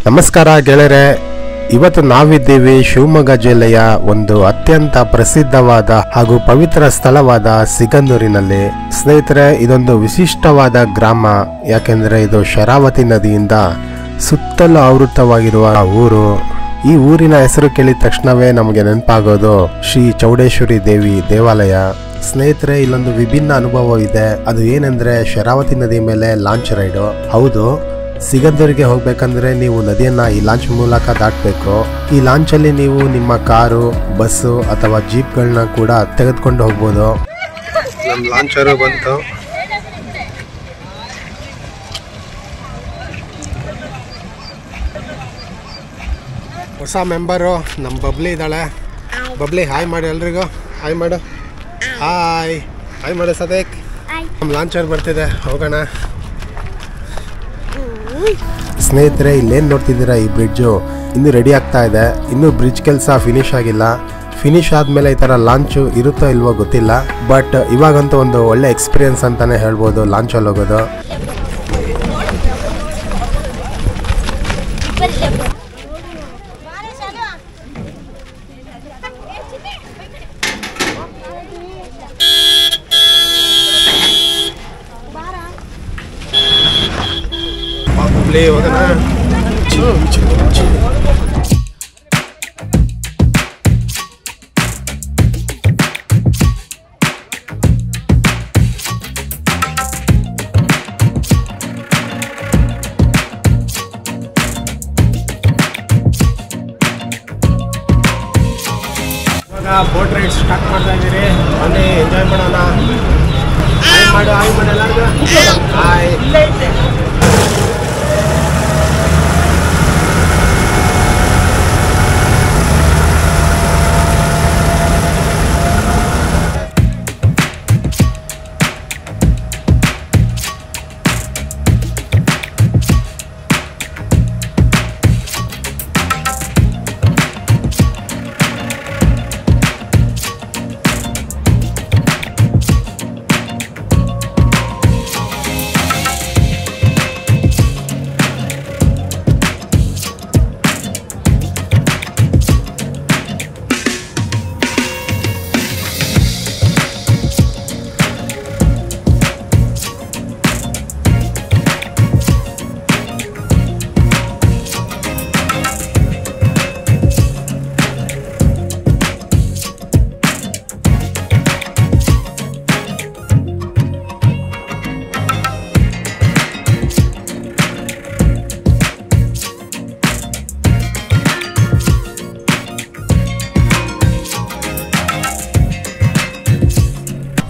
ನಮಸ್ಕಾರ ಗೆಳೆಯರೆ, ಇವತ್ತು ನಾವಿದ್ದೀವಿ ಶಿವಮೊಗ್ಗ ಜಿಲ್ಲೆಯ ಒಂದು ಅತ್ಯಂತ ಪ್ರಸಿದ್ಧವಾದ ಹಾಗೂ ಪವಿತ್ರ ಸ್ಥಳವಾದ ಸಿಗಂದೂರಿನಲ್ಲಿ. ಸ್ನೇಹಿತರೆ, ಇದೊಂದು ವಿಶಿಷ್ಟವಾದ ಗ್ರಾಮ. ಯಾಕೆಂದ್ರೆ ಇದು ಶರಾವತಿ ನದಿಯಿಂದ ಸುತ್ತಲೂ ಆವೃತವಾಗಿರುವ ಊರು. ಈ ಊರಿನ ಹೆಸರು ಕೇಳಿದ ತಕ್ಷಣವೇ ನಮಗೆ ನೆನಪಾಗೋದು ಶ್ರೀ ಚೌಡೇಶ್ವರಿ ದೇವಿ ದೇವಾಲಯ. ಸ್ನೇಹಿತರೆ, ಇಲ್ಲೊಂದು ವಿಭಿನ್ನ ಅನುಭವ ಇದೆ. ಅದು ಏನಂದ್ರೆ ಶರಾವತಿ ನದಿ ಮೇಲೆ ಲಾಂಚ್ ರೈಡು. ಹೌದು, ಸಿಗಂದೂರಿಗೆ ಹೋಗ್ಬೇಕಂದ್ರೆ ನೀವು ನದಿಯನ್ನ ಈ ಲಾಂಚ್ ಮೂಲಕ ದಾಟಬೇಕು. ಈ ಲಾಂಚ್ ಅಲ್ಲಿ ನೀವು ನಿಮ್ಮ ಕಾರು, ಬಸ್ಸು ಅಥವಾ ಜೀಪ್ಗಳನ್ನ ಕೂಡ ತೆಗೆದುಕೊಂಡು ಹೋಗ್ಬೋದು. ನಮ್ಮ ಲಾಂಚರು ಬಂತು. ಹೊಸ ಮೆಂಬರು ನಮ್ಮ ಬಬ್ಲಿ ಇದ್ದಾಳೆ. ಬಬ್ಲಿ ಹಾಯ್ ಮಾಡಿ ಎಲ್ರಿಗೂ. ಹಾಯ್ ಮಾಡು. ಹಾಯ್ ಹಾಯ್ ಮಾಡು ಸದೇಕ್. ನಮ್ಮ ಲಾಂಚರ್ ಬರ್ತಿದೆ, ಹೋಗೋಣ. ಸ್ನೇಹಿತರೆ, ಇಲ್ಲೇನು ನೋಡ್ತಿದ್ದೀರಾ, ಈ ಬ್ರಿಡ್ಜು ಇನ್ನೂ ರೆಡಿ ಆಗ್ತಾ ಇದೆ. ಇನ್ನೂ ಬ್ರಿಡ್ಜ್ ಕೆಲಸ ಫಿನಿಶ್ ಆಗಿಲ್ಲ. ಫಿನಿಶ್ ಆದಮೇಲೆ ಈ ಥರ ಲಾಂಚು ಇರುತ್ತೋ ಇಲ್ವೋ ಗೊತ್ತಿಲ್ಲ. ಬಟ್ ಇವಾಗಂತೂ ಒಂದು ಒಳ್ಳೆ ಎಕ್ಸ್ಪೀರಿಯನ್ಸ್ ಅಂತಲೇ ಹೇಳ್ಬೋದು ಲಾಂಚಲ್ಲಿ ಹೋಗೋದು. ಹೋಗೋಣ. ಬೋಟ್ ರೈಡ್ ಸ್ಟಾರ್ಟ್ ಮಾಡ್ತಾ ಇದ್ದೀರಿ. ಬನ್ನಿ ಎಂಜಾಯ್ ಮಾಡೋಣ. ಹಾಯ್ ಮಾಡು, ಹಾಯ್ ಮಾಡು ಎಲ್ಲರಿಗೂ. ಹಾಯ್.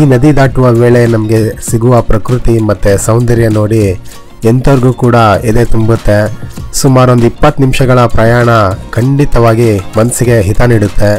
ಈ ನದಿ ದಾಟುವ ವೇಳೆ ನಮಗೆ ಸಿಗುವ ಪ್ರಕೃತಿ ಮತ್ತು ಸೌಂದರ್ಯ ನೋಡಿ ಎಂಥವ್ರಿಗೂ ಕೂಡ ಎದೆ ತುಂಬುತ್ತೆ. ಸುಮಾರು ಒಂದು 20 ನಿಮಿಷಗಳ ಪ್ರಯಾಣ ಖಂಡಿತವಾಗಿ ಮನಸ್ಸಿಗೆ ಹಿತ ನೀಡುತ್ತೆ.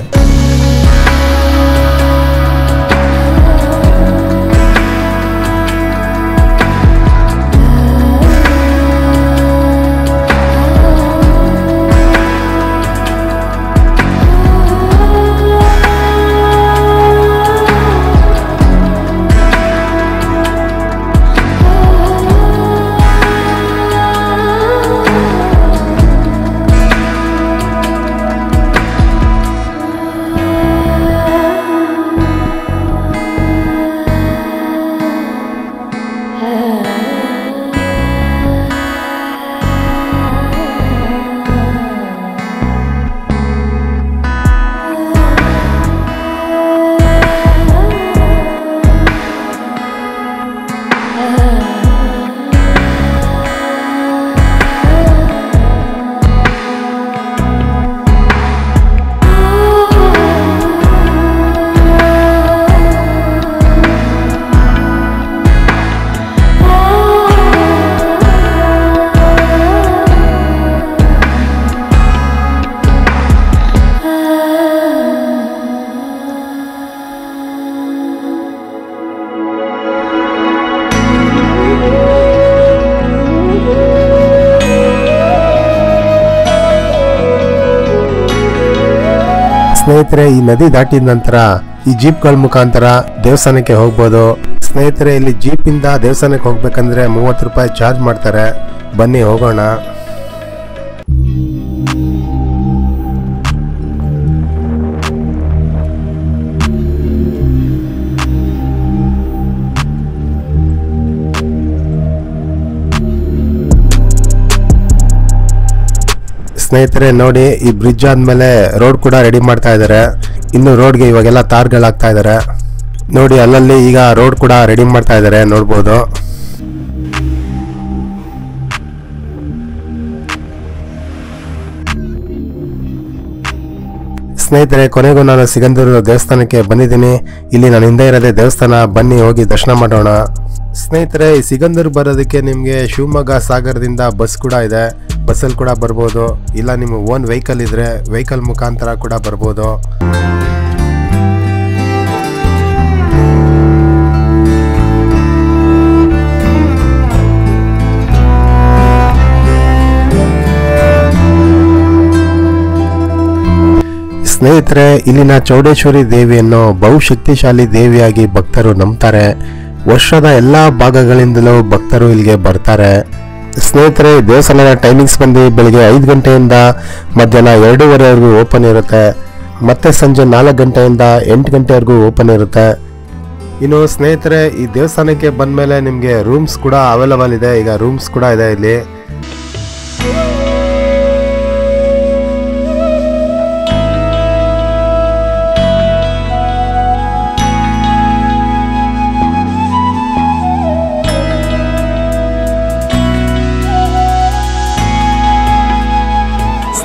ಸ್ನೇಹಿತರೆ, ಈ ನದಿ ದಾಟಿದ ನಂತರ ಈ ಜೀಪ್ಗಳ ಮುಖಾಂತರ ದೇವಸ್ಥಾನಕ್ಕೆ ಹೋಗ್ಬೋದು. ಸ್ನೇಹಿತರೆ, ಇಲ್ಲಿ ಜೀಪಿಂದ ದೇವಸ್ಥಾನಕ್ಕೆ ಹೋಗ್ಬೇಕಂದ್ರೆ 30 ರೂಪಾಯಿ ಚಾರ್ಜ್ ಮಾಡ್ತಾರೆ. ಬನ್ನಿ ಹೋಗೋಣ. ಸ್ನೇಹಿತರೆ ನೋಡಿ, ಈ ಬ್ರಿಡ್ಜ್ ಆದ್ಮೇಲೆ ರೋಡ್ ಕೂಡ ರೆಡಿ ಮಾಡ್ತಾ ಇದ್ದಾರೆ. ಇನ್ನು ರೋಡ್ಗೆ ಇವಾಗೆಲ್ಲ ತಾರ್ಗಳಾಗ್ತಾ ಇದ್ದಾರೆ ನೋಡಿ. ಅಲ್ಲಲ್ಲಿ ಈಗ ರೋಡ್ ಕೂಡ ರೆಡಿ ಮಾಡ್ತಾ ಇದ್ದಾರೆ, ನೋಡ್ಬೋದು. ಸ್ನೇಹಿತರೆ, ಕೊನೆಗೂ ನಾನು ಸಿಗಂದೂರು ದೇವಸ್ಥಾನಕ್ಕೆ ಬಂದಿದ್ದೀನಿ. ಇಲ್ಲಿ ನಾನು ಹಿಂದೆ ಇರೋದೇ ದೇವಸ್ಥಾನ, ಬನ್ನಿ ಹೋಗಿ ದರ್ಶನ ಮಾಡೋಣ. ಸ್ನೇಹಿತರೆ, ಈ ಸಿಗಂದೂರು ಬರೋದಕ್ಕೆ ನಿಮಗೆ ಶಿವಮೊಗ್ಗ ಸಾಗರದಿಂದ ಬಸ್ ಕೂಡ ಇದೆ. ಬಸ್ಸಲ್ಲಿ ಕೂಡ ಬರ್ಬೋದು, ಇಲ್ಲ ನಿಮ್ಮ ಓನ್ ವೆಹಿಕಲ್ ಇದ್ರೆ ವೆಹಿಕಲ್ ಮುಖಾಂತರ ಕೂಡ ಬರ್ಬೋದು. ಸ್ನೇಹಿತರೆ, ಇಲ್ಲಿನ ಚೌಡೇಶ್ವರಿ ದೇವಿಯನ್ನು ಬಹುಶಕ್ತಿಶಾಲಿ ದೇವಿಯಾಗಿ ಭಕ್ತರು ನಂಬ್ತಾರೆ. ವರ್ಷದ ಎಲ್ಲ ಭಾಗಗಳಿಂದಲೂ ಭಕ್ತರು ಇಲ್ಲಿಗೆ ಬರ್ತಾರೆ. ಸ್ನೇಹಿತರೆ, ದೇವಸ್ಥಾನದ ಟೈಮಿಂಗ್ಸ್ ಬಂದು ಬೆಳಿಗ್ಗೆ 5 ಗಂಟೆಯಿಂದ ಮಧ್ಯಾಹ್ನ 2:30ವರೆಗೂ ಓಪನ್ ಇರುತ್ತೆ. ಮತ್ತೆ ಸಂಜೆ 4 ಗಂಟೆಯಿಂದ 8 ಗಂಟೆವರೆಗೂ ಓಪನ್ ಇರುತ್ತೆ. ಇನ್ನು ಸ್ನೇಹಿತರೆ, ಈ ದೇವಸ್ಥಾನಕ್ಕೆ ಬಂದಮೇಲೆ ನಿಮಗೆ ರೂಮ್ಸ್ ಕೂಡ ಅವೈಲಬಲ್ ಇದೆ. ಈಗ ರೂಮ್ಸ್ ಕೂಡ ಇದೆ ಇಲ್ಲಿ.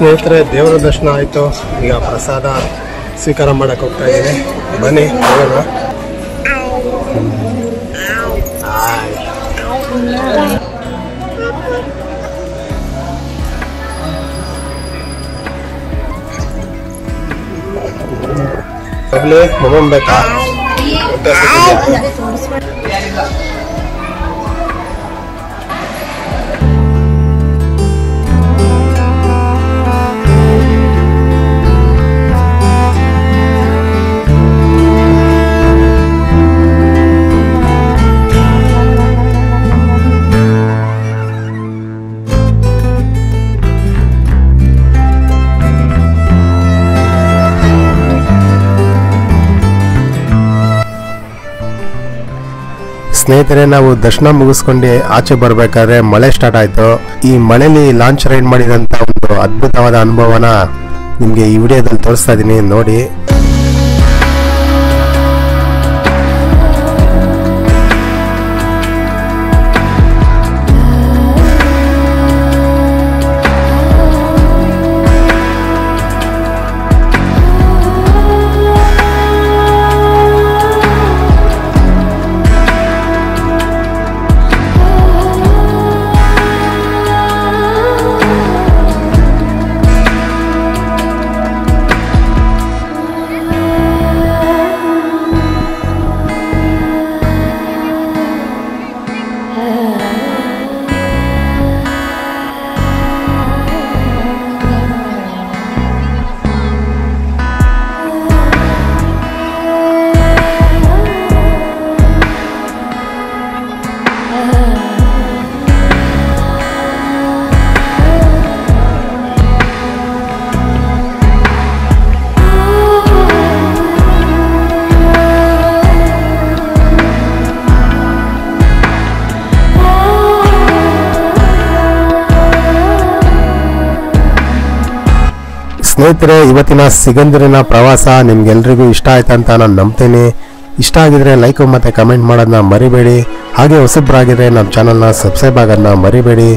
ಸ್ನೇಹಿತರೆ, ದೇವರ ದರ್ಶನ ಆಯಿತು. ಈಗ ಪ್ರಸಾದ ಸ್ವೀಕಾರ ಮಾಡಕ್ಕೆ ಹೋಗ್ತಾ ಇದ್ದೀನಿ. ಬನ್ನಿ ಹೋಗೋಣ. ಹೋಗ್ಬೇಕಾ? ಸ್ನೇಹಿತರೆ, ನಾವು ದರ್ಶನ ಮುಗಿಸ್ಕೊಂಡು ಆಚೆ ಬರ್ಬೇಕಾದ್ರೆ ಮಳೆ ಸ್ಟಾರ್ಟ್ ಆಯ್ತು. ಈ ಮಳೆಯಲ್ಲಿ ಲಾಂಚ್ ರೈಡ್ ಮಾಡಿದಂತ ಒಂದು ಅದ್ಭುತವಾದ ಅನುಭವನ ನಿಮ್ಗೆ ಈ ವಿಡಿಯೋದಲ್ಲಿ ತೋರಿಸ್ತಾ ಇದ್ದೀನಿ, ನೋಡಿ. ಸ್ನೇಹಿತರೆ, ಇವತ್ತಿನ ಸಿಗಂದೂರಿನ ಪ್ರವಾಸ ನಿಮ್ಗೆಲ್ರಿಗೂ ಇಷ್ಟ ಆಯ್ತು ಅಂತ ನಾನು ನಂಬ್ತೀನಿ. ಇಷ್ಟ ಆಗಿದ್ರೆ ಲೈಕ್ ಮತ್ತು ಕಮೆಂಟ್ ಮಾಡೋದನ್ನ ಮರಿಬೇಡಿ. ಹಾಗೆ ಹೊಸಬ್ರಾಗಿದ್ರೆ ನಮ್ಮ ಚಾನಲ್ನ ಸಬ್ಸ್ಕ್ರೈಬ್ ಆಗೋದನ್ನ ಮರಿಬೇಡಿ.